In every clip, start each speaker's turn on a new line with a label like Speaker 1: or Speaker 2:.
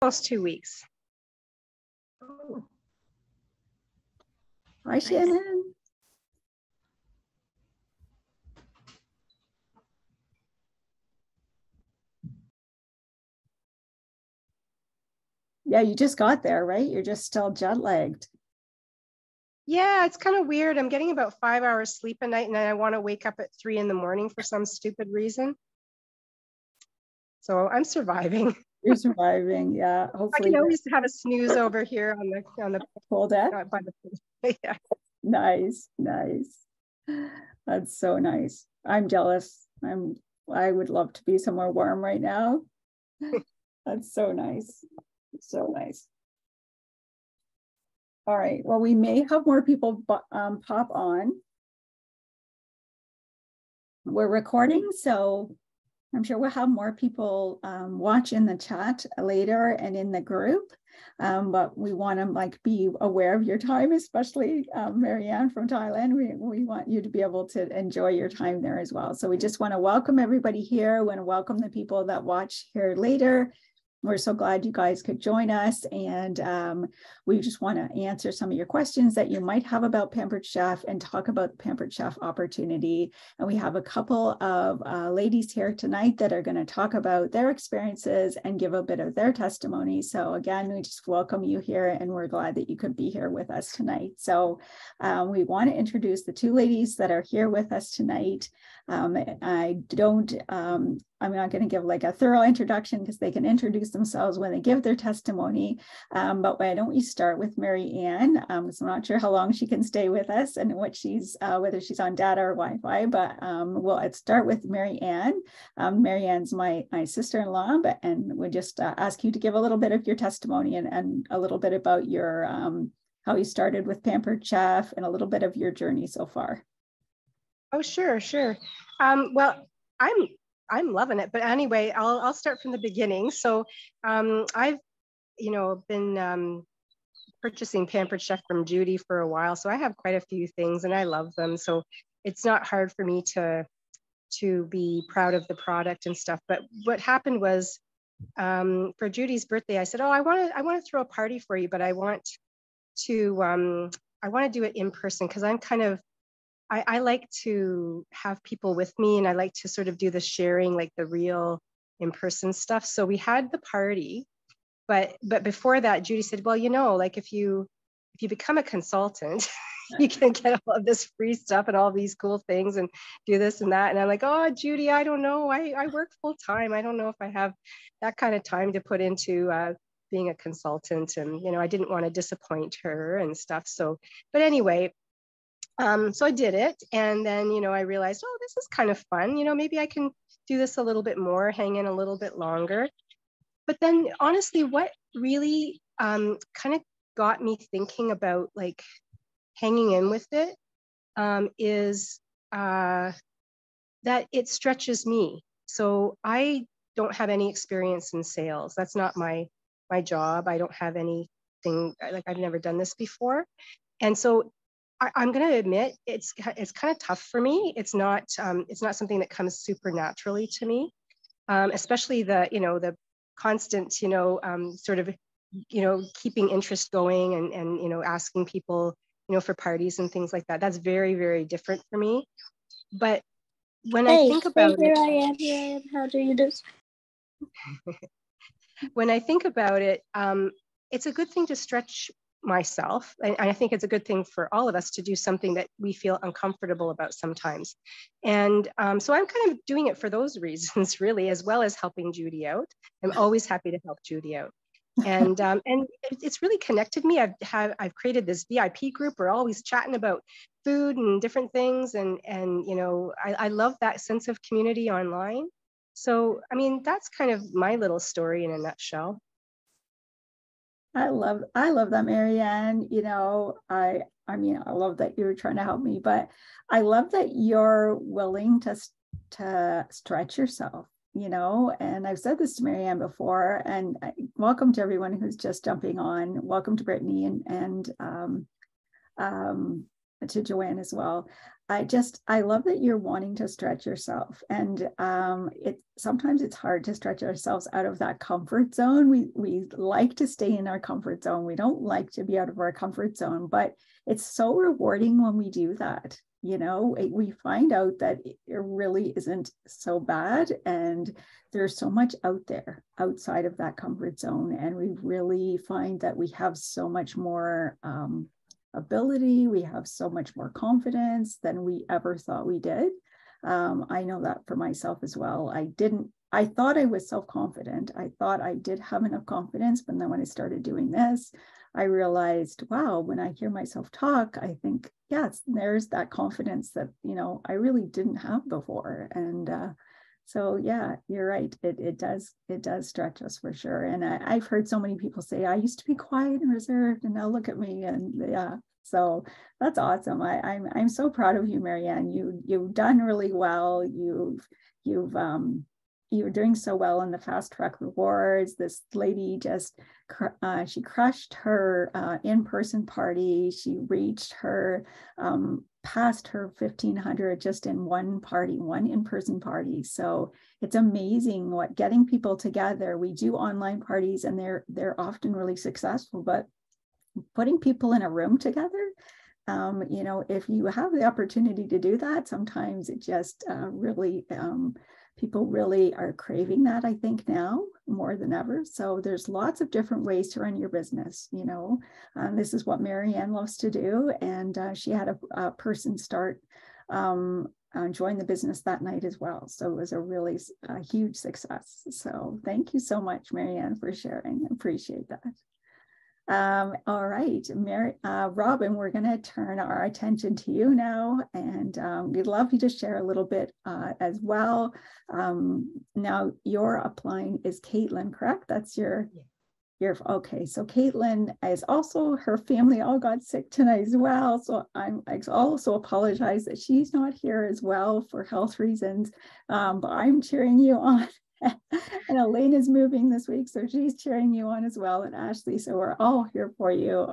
Speaker 1: almost 2 weeks.
Speaker 2: Oh. Hi, Shannon. Yeah, you just got there, right? You're just still jet lagged.
Speaker 1: Yeah, it's kind of weird. I'm getting about 5 hours sleep a night, and then I want to wake up at 3 in the morning for some stupid reason. So I'm surviving.
Speaker 2: You're surviving, yeah. Hopefully,
Speaker 1: I can always have a snooze over here on the
Speaker 2: cold deck.
Speaker 1: By the yeah.
Speaker 2: Nice. That's so nice. I'm jealous. I would love to be somewhere warm right now. That's so nice. So nice. All right. Well, we may have more people pop on. We're recording, so I'm sure we'll have more people watch in the chat later and in the group. But we want to be aware of your time, especially Marianne from Thailand. We want you to be able to enjoy your time there as well. So we just want to welcome everybody here. We want to welcome the people that watch here later. We're so glad you guys could join us, and we just want to answer some of your questions that you might have about Pampered Chef and talk about the Pampered Chef opportunity. And we have a couple of ladies here tonight that are going to talk about their experiences and give a bit of their testimony. So again, we just welcome you here, and we're glad that you could be here with us tonight. So we want to introduce the two ladies that are here with us tonight. I'm not going to give a thorough introduction because they can introduce themselves when they give their testimony. But why don't we start with Mary Ann? So I'm not sure how long she can stay with us and what whether she's on data or Wi-Fi, but let's start with Mary Ann. Mary Ann's my sister-in-law, and we just ask you to give a little bit of your testimony and a little bit about your how you started with Pampered Chef and a little bit of your journey so far.
Speaker 1: Oh, sure. Well, I'm loving it. But anyway, I'll start from the beginning. So I've, been purchasing Pampered Chef from Judy for a while. So I have quite a few things and I love them. So it's not hard for me to be proud of the product and stuff. But what happened was for Judy's birthday, I said, oh, I want to throw a party for you, but I want to do it in person because I'm kind of, I like to have people with me, and I like to sort of do the sharing, like the real in-person stuff. So we had the party, but before that, Judy said, well, if you become a consultant, you can get all of this free stuff and all these cool things and do this and that. And I'm like, oh, Judy, I don't know. I work full time. I don't know if I have that kind of time to put into being a consultant. And, I didn't want to disappoint her and stuff. So, but anyway, so I did it. And then, I realized, oh, this is kind of fun. Maybe I can do this a little bit more, hang in a little bit longer. But then honestly, what really kind of got me thinking about hanging in with it is that it stretches me. So I don't have any experience in sales. That's not my job. I don't have anything, I've never done this before. And so I'm going to admit it's kind of tough for me. It's not something that comes super naturally to me, especially the constant, sort of, keeping interest going and asking people, for parties and things like that. That's very, very different for me. But when I think about
Speaker 3: here I am. How do you do this?
Speaker 1: When I think about it, it's a good thing to stretch myself. And I think it's a good thing for all of us to do something that we feel uncomfortable about sometimes. And so I'm kind of doing it for those reasons, really, as well as helping Judy out. I'm always happy to help Judy out. And it's really connected me. I've created this VIP group. We're always chatting about food and different things. And I love that sense of community online. So, I mean, that's kind of my little story in a nutshell.
Speaker 2: I love that, Marianne. I love that you're trying to help me, but I love that you're willing to stretch yourself, and I've said this to Marianne before, and welcome to everyone who's just jumping on. Welcome to Brittany and to Joanne as well. I love that you're wanting to stretch yourself, and sometimes it's hard to stretch ourselves out of that comfort zone. We like to stay in our comfort zone. We don't like to be out of our comfort zone, but it's so rewarding when we do that. We find out that it really isn't so bad, and there's so much out there outside of that comfort zone, and we really find that we have so much more ability, we have so much more confidence than we ever thought we did. I know that for myself as well. I thought I was self-confident. I thought I did have enough confidence, but then when I started doing this, I realized, wow, when I hear myself talk, I think, yes, there's that confidence that, I really didn't have before. And so yeah, you're right. It does stretch us for sure. And I've heard so many people say, I used to be quiet and reserved, and now look at me. And yeah, so that's awesome. I'm so proud of you, Marianne. You've done really well. You're doing so well in the fast track rewards. This lady just she crushed her in-person party. She reached her past her 1,500 just in one in-person party. So it's amazing what getting people together. We do online parties, and they're often really successful, but putting people in a room together, if you have the opportunity to do that, sometimes it just really people really are craving that, I think, now more than ever. So there's lots of different ways to run your business. This is what Marianne loves to do. And she had a person start join the business that night as well. So it was a really huge success. So thank you so much, Marianne, for sharing. I appreciate that. All right, Robin, we're going to turn our attention to you now, and we'd love you to share a little bit as well. Now, your upline is Caitlin, correct? That's your okay. So Caitlin is also, her family all got sick tonight as well. So I also apologize that she's not here as well for health reasons, but I'm cheering you on. And Elaine is moving this week, so she's cheering you on as well, and Ashley. So we're all here for you.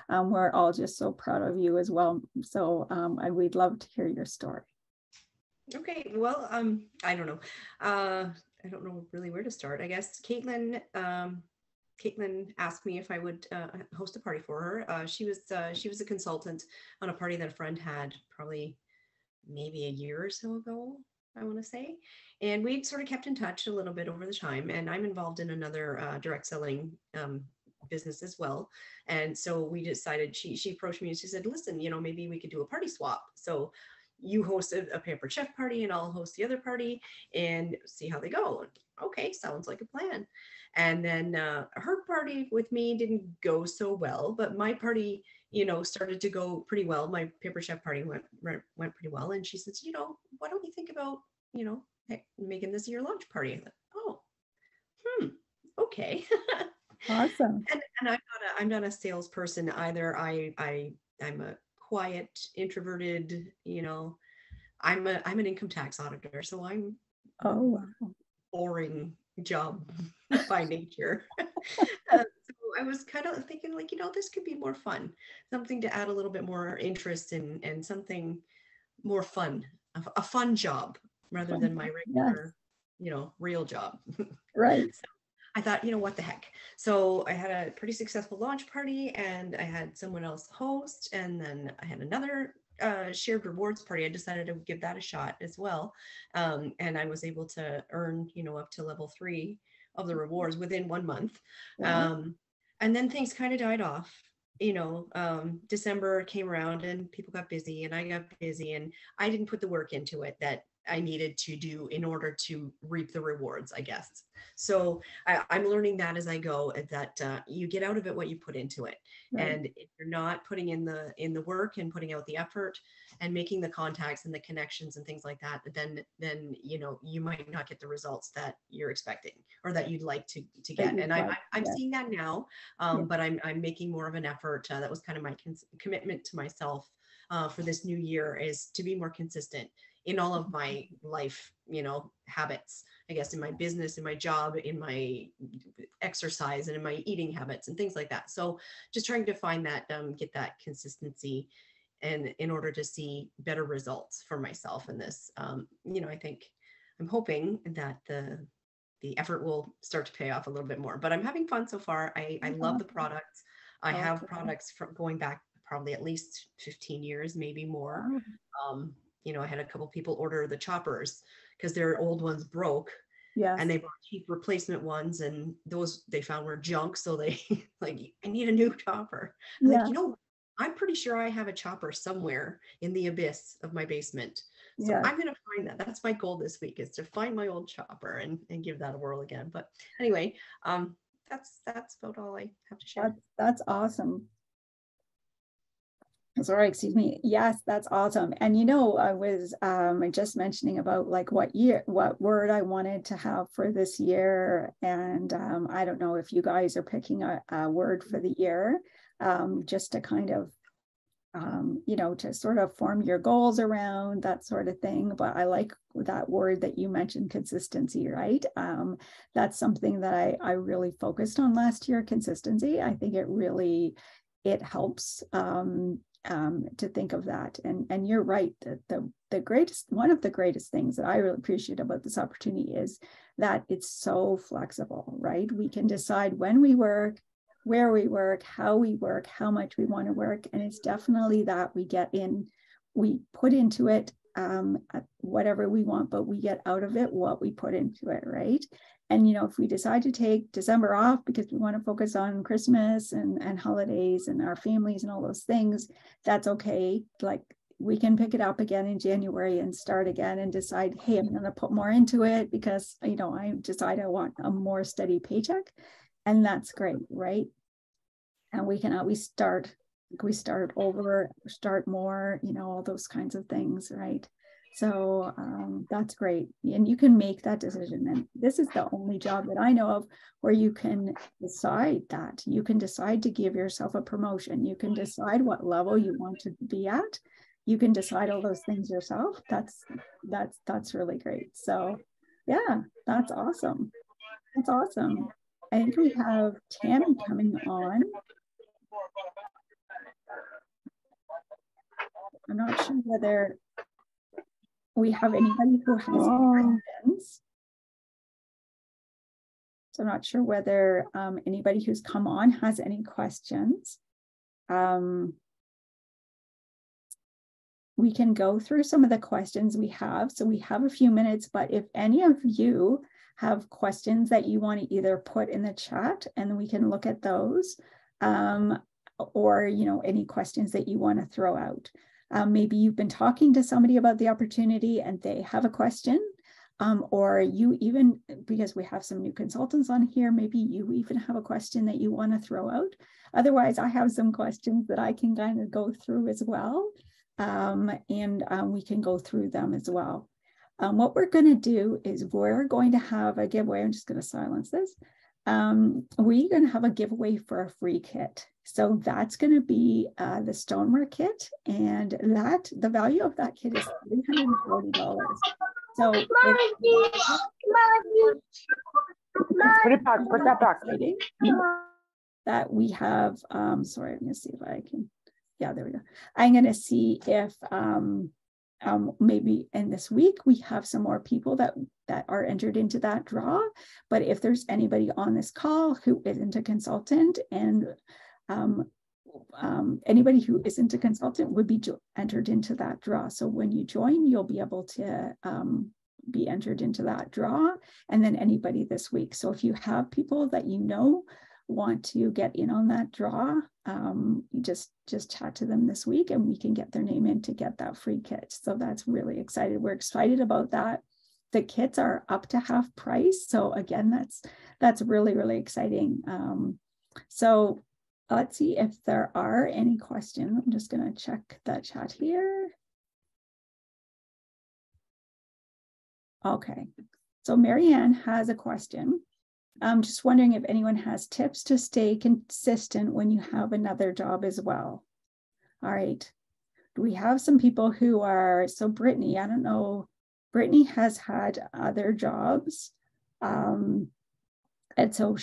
Speaker 2: We're all just so proud of you as well. So we'd love to hear your story.
Speaker 4: Okay, well, I don't know. I don't know really where to start. I guess Caitlin asked me if I would host a party for her. She was a consultant on a party that a friend had probably maybe a year or so ago, I want to say. And we'd sort of kept in touch a little bit over the time. And I'm involved in another direct selling business as well. And so we decided, she approached me and she said, listen, maybe we could do a party swap. So you host a Pampered Chef party and I'll host the other party and see how they go. Okay, sounds like a plan. And then her party with me didn't go so well, but my party, started to go pretty well. My Pampered Chef party went pretty well. And she says, why don't you think about, making this your launch party? I thought, okay.
Speaker 2: Awesome.
Speaker 4: And I'm not a salesperson either. I'm a quiet, introverted, I'm an income tax auditor, so I'm boring job by nature. So I was kind of thinking, this could be more fun, something to add a little bit more interest in, and something more fun, a fun job rather than my regular, real job.
Speaker 2: Right.
Speaker 4: So I thought, what the heck? So I had a pretty successful launch party, and I had someone else host, and then I had another shared rewards party. I decided to give that a shot as well. And I was able to earn, up to level 3 of the rewards within 1 month. Wow. And then things kind of died off. December came around and people got busy and I got busy, and I didn't put the work into it that I needed to do in order to reap the rewards, I guess. So I'm learning that as I go, that you get out of it what you put into it. Right. And if you're not putting in the work and putting out the effort and making the contacts and the connections and things like that, then you might not get the results that you're expecting or that you'd like to get. And I'm seeing that now, but I'm making more of an effort. That was kind of my commitment to myself for this new year, is to be more consistent in all of my life, habits, I guess, in my business, in my job, in my exercise, and in my eating habits and things like that. So just trying to find that, get that consistency and in order to see better results for myself in this. I think I'm hoping that the effort will start to pay off a little bit more, but I'm having fun so far. I love the products. I have products from going back probably at least 15 years, maybe more. I had a couple people order the choppers because their old ones broke.
Speaker 2: Yes.
Speaker 4: And they bought cheap replacement ones, and those they found were junk. So they like, I need a new chopper.
Speaker 2: Yeah.
Speaker 4: Like, I'm pretty sure I have a chopper somewhere in the abyss of my basement. So
Speaker 2: Yeah.
Speaker 4: I'm going to find that. That's my goal this week, is to find my old chopper and give that a whirl again. But anyway, that's about all I have to share.
Speaker 2: That's awesome. Sorry, excuse me. Yes, that's awesome. And I was just mentioning about like what word I wanted to have for this year. And I don't know if you guys are picking a word for the year, just to kind of, to sort of form your goals around that sort of thing. But I like that word that you mentioned, consistency, right? That's something that I really focused on last year, consistency. I think it helps to think of that. And you're right, that one of the greatest things that I really appreciate about this opportunity is that it's so flexible, right? We can decide when we work, where we work, how much we want to work. And it's definitely that we put into it whatever we want, but we get out of it what we put into it, right? And, if we decide to take December off because we want to focus on Christmas and holidays and our families and all those things, that's okay. Like, we can pick it up again in January and start again and decide, hey, I'm going to put more into it because, I decide I want a more steady paycheck. And that's great, right? And we can always start over, start more, all those kinds of things, right? So that's great. And you can make that decision. And this is the only job that I know of where you can decide that. You can decide to give yourself a promotion. You can decide what level you want to be at. You can decide all those things yourself. That's really great. So yeah, that's awesome. That's awesome. I think we have Tammy coming on. I'm not sure whether we have anybody who has questions. So I'm not sure whether anybody who's come on has any questions. We can go through some of the questions we have. So we have a few minutes, but if any of you have questions that you want to either put in the chat and we can look at those, or any questions that you want to throw out. Maybe you've been talking to somebody about the opportunity and they have a question, or you even, because we have some new consultants on here, maybe you even have a question that you want to throw out. Otherwise, I have some questions that I can kind of go through as well, and we can go through them as well. What we're going to do is we're going to have a giveaway. I'm just going to silence this. We're going to have a giveaway for a free kit. So that's going to be the stoneware kit, and the value of that kit is $340. So
Speaker 5: put it back, put that back.
Speaker 2: That we have, sorry, I'm going to see if I can, yeah, there we go. I'm going to see if maybe in this week we have some more people that are entered into that draw. But if there's anybody on this call who isn't a consultant, and anybody who isn't a consultant would be entered into that draw. So when you join, you'll be able to be entered into that draw, and then anybody this week. So if you have people that want to get in on that draw, you just chat to them this week and we can get their name in to get that free kit. So that's really excited. We're excited about that. The kits are up to half price. So again, that's really, really exciting. So let's see if there are any questions. I'm just going to check that chat here. Okay. So Marianne has a question. I'm just wondering if anyone has tips to stay consistent when you have another job as well. All right. We have some people who are, so Brittany, I don't know, Brittany has had other jobs. And so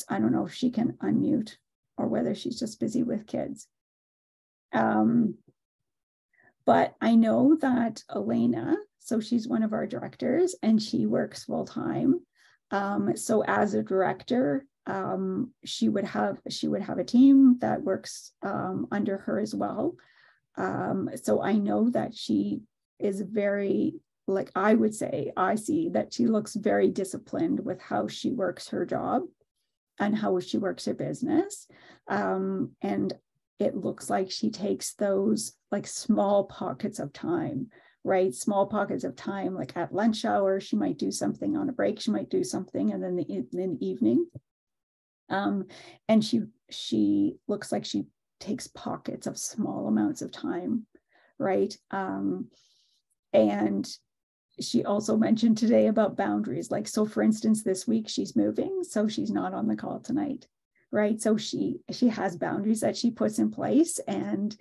Speaker 2: I don't know if she can unmute or whether she's just busy with kids. But I know that Elena, so she's one of our directors and she works full time. So as a director, she would have a team that works under her as well. So I know that she is very, like I would say, I see that she looks very disciplined with how she works her job and how she works her business. And it looks like she takes those like small pockets of time, right? Small pockets of time, like at lunch hour, she might do something, on a break, she might do something, and then in the evening. And she looks like she takes pockets of small amounts of time, right? And she also mentioned today about boundaries. Like, so for instance, this week she's moving, so she's not on the call tonight, right? So she has boundaries that she puts in place. And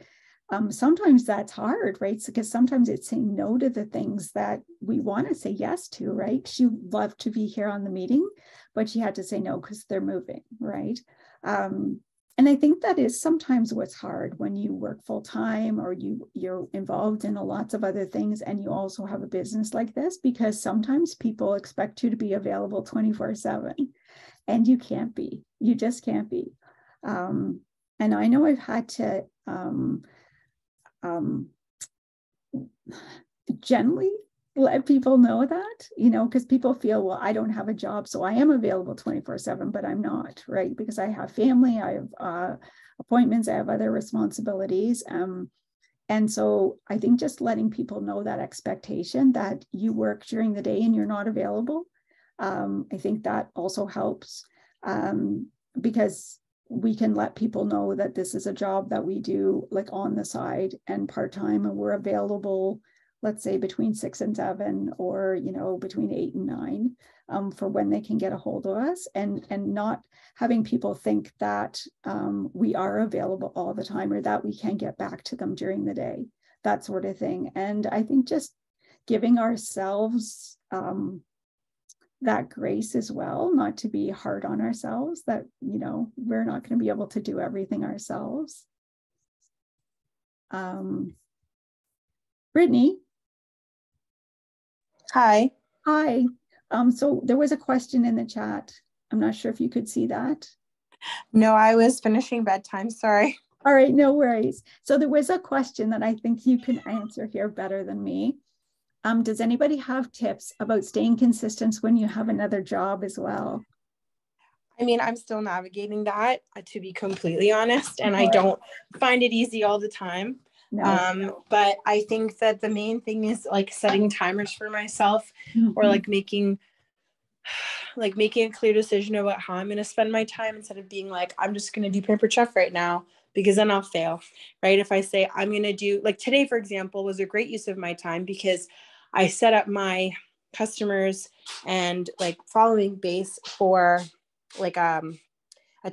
Speaker 2: sometimes that's hard, right? Because sometimes it's saying no to the things that we want to say yes to, right? She loved to be here on the meeting, but she had to say no because they're moving, right? And I think that is sometimes what's hard when you work full time or you're involved in lots of other things and you also have a business like this, because sometimes people expect you to be available 24/7 and you can't be, you just can't be. And I know I've had to gently let people know that, you know, because people feel, well, I don't have a job, so I am available 24/7, but I'm not, right? Because I have family, I have appointments, I have other responsibilities. And so I think just letting people know that expectation that you work during the day and you're not available, I think that also helps, because we can let people know that this is a job that we do like on the side and part-time, and we're available, let's say between 6 and 7, or, you know, between 8 and 9, for when they can get a hold of us, and not having people think that we are available all the time or that we can get back to them during the day, that sort of thing. And I think just giving ourselves that grace as well, not to be hard on ourselves, that, you know, we're not going to be able to do everything ourselves. Brittany.
Speaker 6: Hi.
Speaker 2: Hi. So there was a question in the chat. I'm not sure if you could see that.
Speaker 6: No, I was finishing bedtime. Sorry.
Speaker 2: All right, no worries. So there was a question that I think you can answer here better than me. Does anybody have tips about staying consistent when you have another job as well?
Speaker 6: I mean, I'm still navigating that, to be completely honest, and I don't find it easy all the time. No. But I think that the main thing is like setting timers for myself, or like making a clear decision about how I'm going to spend my time, instead of being like, I'm just going to do Pampered Chef right now, because then I'll fail, right? If I say I'm going to do, like today, for example, was a great use of my time because I set up my customers and like following base for like a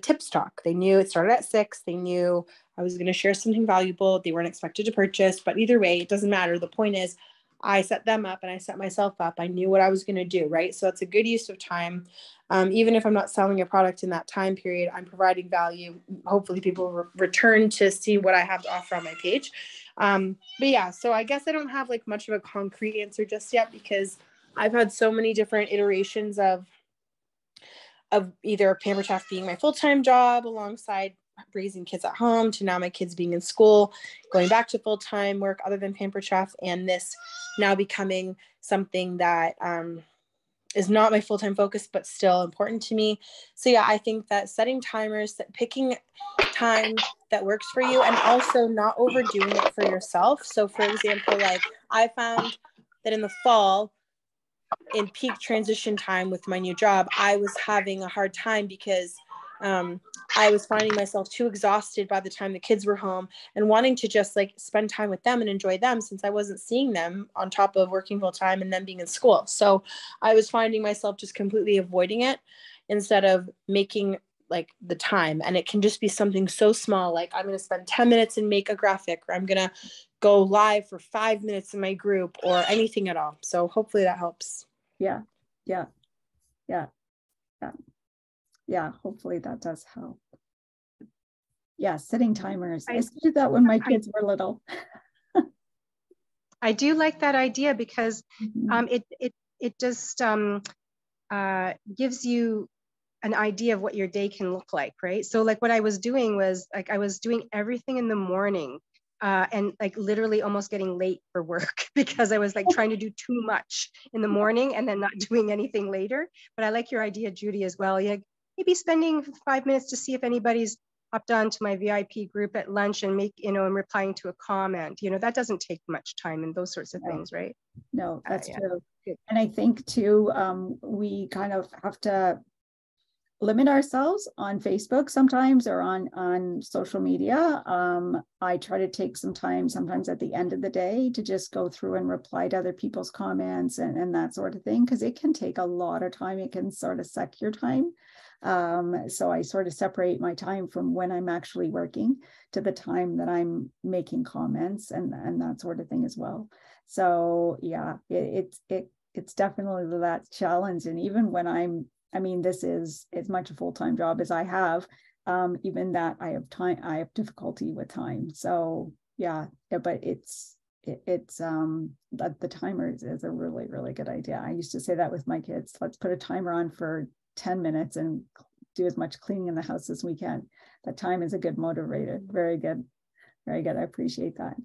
Speaker 6: tips talk. They knew it started at 6. They knew I was going to share something valuable. They weren't expected to purchase, but either way, it doesn't matter. The point is, I set them up and I set myself up. I knew what I was going to do, right? So it's a good use of time. Even if I'm not selling a product in that time period, I'm providing value. Hopefully people return to see what I have to offer on my page. But yeah, so I guess I don't have like much of a concrete answer just yet, because I've had so many different iterations of either Pampered Chef being my full-time job alongside raising kids at home, to now my kids being in school, going back to full-time work other than Pampered Chef, and this now becoming something that is not my full-time focus, but still important to me. So yeah, I think that setting timers, picking time that works for you, and also not overdoing it for yourself. So for example, like I found that in the fall, in peak transition time with my new job, I was having a hard time because I was finding myself too exhausted by the time the kids were home, and wanting to just like spend time with them and enjoy them, since I wasn't seeing them on top of working full time and then being in school. So I was finding myself just completely avoiding it instead of making like the time. And it can just be something so small, like I'm going to spend 10 minutes and make a graphic, or I'm going to go live for 5 minutes in my group, or anything at all. So hopefully that helps.
Speaker 2: Yeah. Hopefully that does help. Yeah, setting timers. I used to do that when my kids were little.
Speaker 1: I do like that idea because it just gives you an idea of what your day can look like, right? So like what I was doing was like I was doing everything in the morning and like literally almost getting late for work because I was like trying to do too much in the morning and then not doing anything later. But I like your idea, Judy, as well. Yeah, maybe spending 5 minutes to see if anybody's hopped on to my VIP group at lunch and and replying to a comment. That doesn't take much time and those sorts of things, right?
Speaker 2: No, that's true.
Speaker 1: Good.
Speaker 2: And I think too, we kind of have to limit ourselves on Facebook sometimes or on social media. I try to take some time sometimes at the end of the day to just go through and reply to other people's comments and that sort of thing, because it can take a lot of time. It can sort of suck your time. So I sort of separate my time from when I'm actually working to the time that I'm making comments and that sort of thing as well. So yeah, it's definitely that challenge. And even when this is as much a full-time job as I have, even that I have difficulty with time. So yeah, but the timer is a really, really good idea. I used to say that with my kids, let's put a timer on for 10 minutes and do as much cleaning in the house as we can. That time is a good motivator. Very good. Very good. I appreciate that.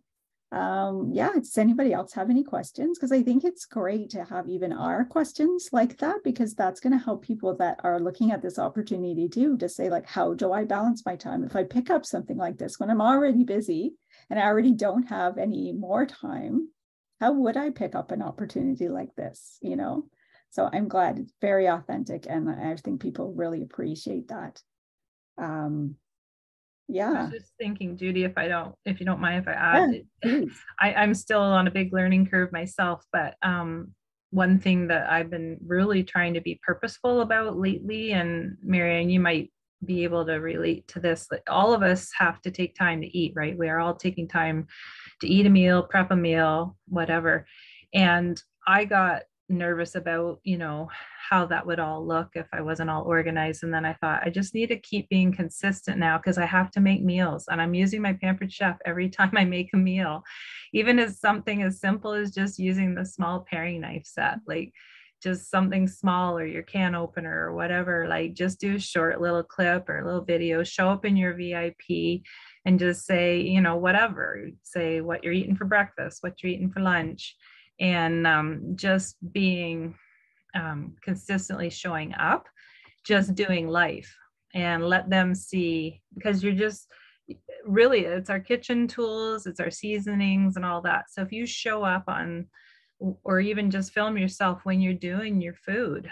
Speaker 2: Yeah, does anybody else have any questions? Because I think it's great to have even our questions like that, because that's going to help people that are looking at this opportunity too, to say like, how do I balance my time? If I pick up something like this when I'm already busy and I already don't have any more time, how would I pick up an opportunity like this? So I'm glad it's very authentic, and I think people really appreciate that. Yeah.
Speaker 7: I was just thinking, Judy, if you don't mind if I add,
Speaker 2: Yeah,
Speaker 7: I'm still on a big learning curve myself, but one thing that I've been really trying to be purposeful about lately, and Marianne, you might be able to relate to this, that all of us have to take time to eat, right? We are all taking time to eat a meal, prep a meal, whatever. And I got nervous about, how that would all look if I wasn't all organized. And then I thought, I just need to keep being consistent now, because I have to make meals and I'm using my Pampered Chef every time I make a meal, even as something as simple as just using the small paring knife set, like just something small, or your can opener or whatever, like just do a short little clip or a little video, show up in your VIP and just say, whatever, say what you're eating for breakfast, what you're eating for lunch, and just being consistently showing up, just doing life, and let them see, because you're just really, it's our kitchen tools, it's our seasonings and all that. So if you show up on, or even just film yourself when you're doing your food,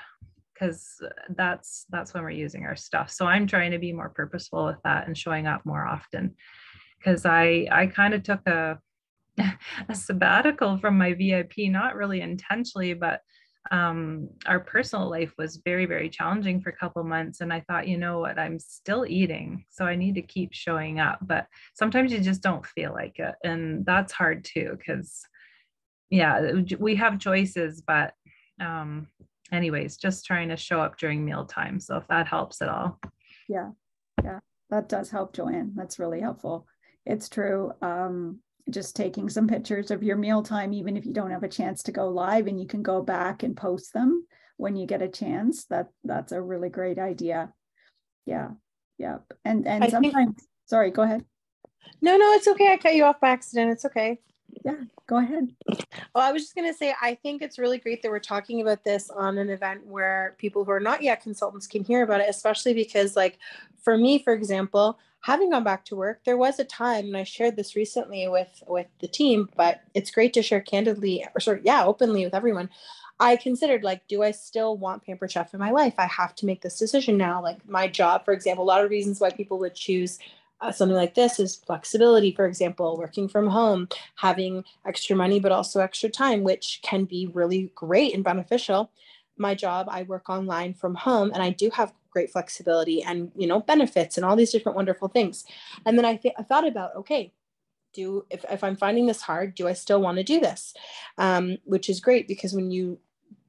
Speaker 7: because that's when we're using our stuff. So I'm trying to be more purposeful with that and showing up more often, because I kind of took a sabbatical from my VIP, not really intentionally, but our personal life was very, very challenging for a couple of months. And I thought, you know what, I'm still eating, so I need to keep showing up. But sometimes you just don't feel like it. And that's hard too, because yeah, we have choices, but anyways, just trying to show up during mealtime. So if that helps at all.
Speaker 2: Yeah, that does help, Joanne. That's really helpful. It's true. Just taking some pictures of your mealtime, even if you don't have a chance to go live, and you can go back and post them when you get a chance. That's a really great idea. Yeah. And sometimes, sorry, go ahead.
Speaker 6: No, it's okay. I cut you off by accident. It's okay.
Speaker 2: Yeah, go ahead.
Speaker 6: Well, I was just going to say, I think it's really great that we're talking about this on an event where people who are not yet consultants can hear about it, especially because, like, for me, for example, having gone back to work, there was a time, and I shared this recently with the team, but it's great to share candidly, or openly with everyone. I considered, like, do I still want Pampered Chef in my life? I have to make this decision now. Like my job, for example, a lot of reasons why people would choose something like this is flexibility, for example, working from home, having extra money, but also extra time, which can be really great and beneficial. My job, I work online from home, and I do have great flexibility and, benefits and all these different wonderful things. And then I thought about, okay, if I'm finding this hard, do I still want to do this? Which is great, because when you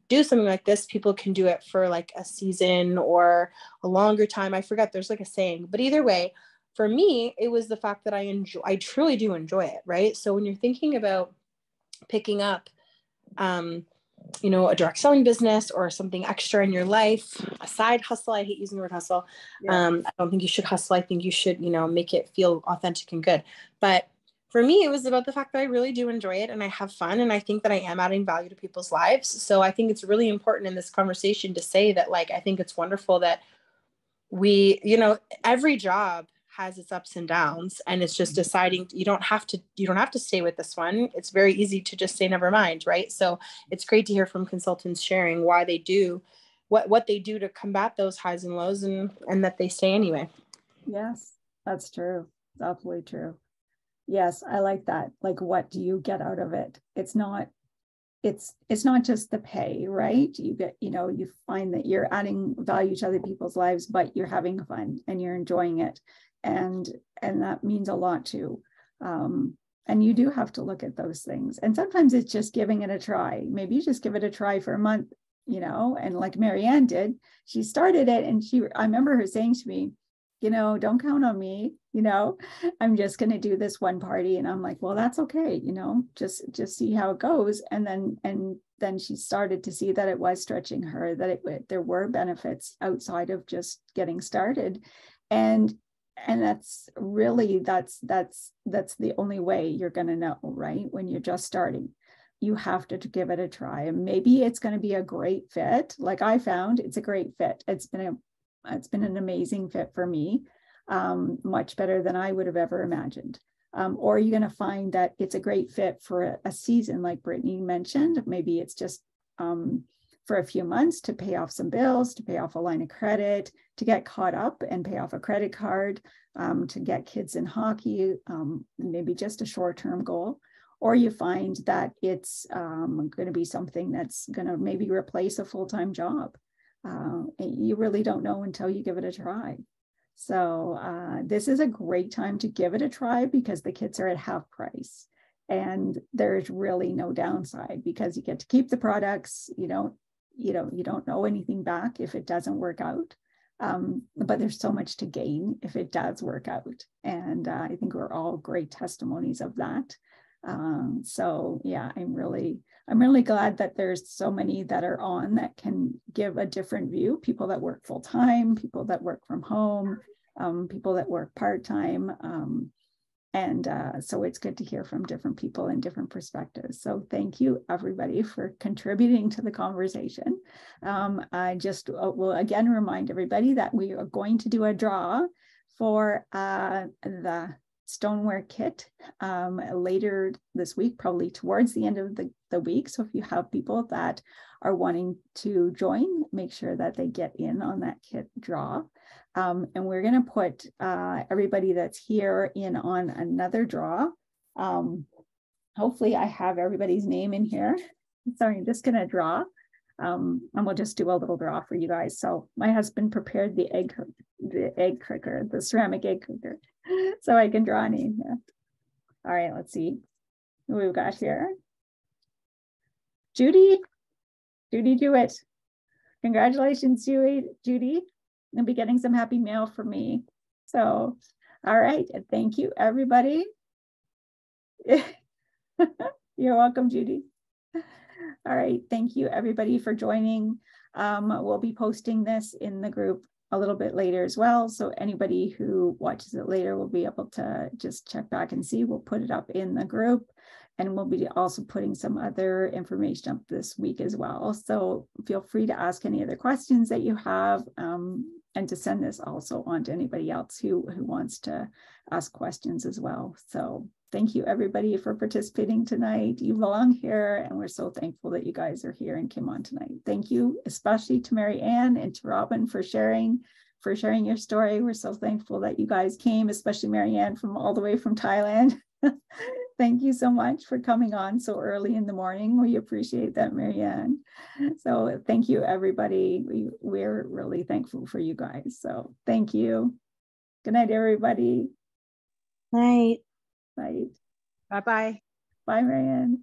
Speaker 6: do something like this, people can do it for like a season or a longer time. I forget, there's like a saying, but either way, for me, it was the fact that I truly do enjoy it, right? So when you're thinking about picking up, you know, a direct selling business or something extra in your life, a side hustle. I hate using the word hustle. Yeah. I don't think you should hustle. I think you should, you know, make it feel authentic and good. But for me, it was about the fact that I really do enjoy it and I have fun. And I think that I am adding value to people's lives. So I think it's really important in this conversation to say that, like, I think it's wonderful that we, you know, every job has its ups and downs, and it's just deciding you don't have to stay with this one. It's very easy to just say never mind, right? So it's great to hear from consultants sharing why they do what they do to combat those highs and lows, and that they stay anyway.
Speaker 2: Yes, that's true. It's absolutely true. Yes, I like that. Like, what do you get out of it? It's not just the pay, right? You get, you know, you find that you're adding value to other people's lives, but you're having fun and you're enjoying it. And that means a lot too. And you do have to look at those things. And sometimes it's just giving it a try. Maybe you just give it a try for a month, you know, and like Marianne did, she started it, and I remember her saying to me, you know, don't count on me, you know, I'm just going to do this one party. And I'm like, well, that's okay. You know, just see how it goes. And then she started to see that it was stretching her, that there were benefits outside of just getting started. And that's really, that's the only way you're going to know, right? When you're just starting, you have to give it a try, and maybe it's going to be a great fit. Like I found it's a great fit. It's been an amazing fit for me, much better than I would have ever imagined. Or you're going to find that it's a great fit for a season, like Brittany mentioned. Maybe it's just for a few months to pay off some bills, to pay off a line of credit, to get caught up and pay off a credit card, to get kids in hockey, maybe just a short-term goal. Or you find that it's going to be something that's going to maybe replace a full-time job. You really don't know until you give it a try. So this is a great time to give it a try, because the kits are at half price and there's really no downside, because you get to keep the products. You don't know anything back if it doesn't work out. But there's so much to gain if it does work out. And I think we're all great testimonies of that. So yeah, I'm really glad that there's so many that are on that can give a different view. People that work full time, people that work from home, people that work part time. So it's good to hear from different people and different perspectives. So thank you everybody for contributing to the conversation. I just will again remind everybody that we are going to do a draw for the stoneware kit later this week, probably towards the end of the week. So if you have people that are wanting to join, make sure that they get in on that kit draw. And we're going to put everybody that's here in on another draw. Hopefully I have everybody's name in here. So I'm just going to draw. And we'll just do a little draw for you guys. So my husband prepared the egg cooker, the ceramic egg cooker, so I can draw a name here. All right, let's see who we've got here. Judy Jewett. Congratulations, Judy. You'll be getting some happy mail from me. So, all right, thank you, everybody. You're welcome, Judy. All right, thank you everybody for joining. We'll be posting this in the group a little bit later as well. So anybody who watches it later will be able to just check back and see. We'll put it up in the group, and we'll be also putting some other information up this week as well. So feel free to ask any other questions that you have, and to send this also on to anybody else who wants to ask questions as well. So thank you everybody for participating tonight. You belong here, and we're so thankful that you guys are here and came on tonight. Thank you, especially to Mary Ann and to Robin for sharing your story. We're so thankful that you guys came, especially Mary Ann from all the way from Thailand. Thank you so much for coming on so early in the morning. We appreciate that, Mary Ann. So thank you, everybody. We're really thankful for you guys. So thank you. Good night, everybody.
Speaker 6: Night.
Speaker 2: Night.
Speaker 1: Bye-bye.
Speaker 2: Bye, Mary Ann.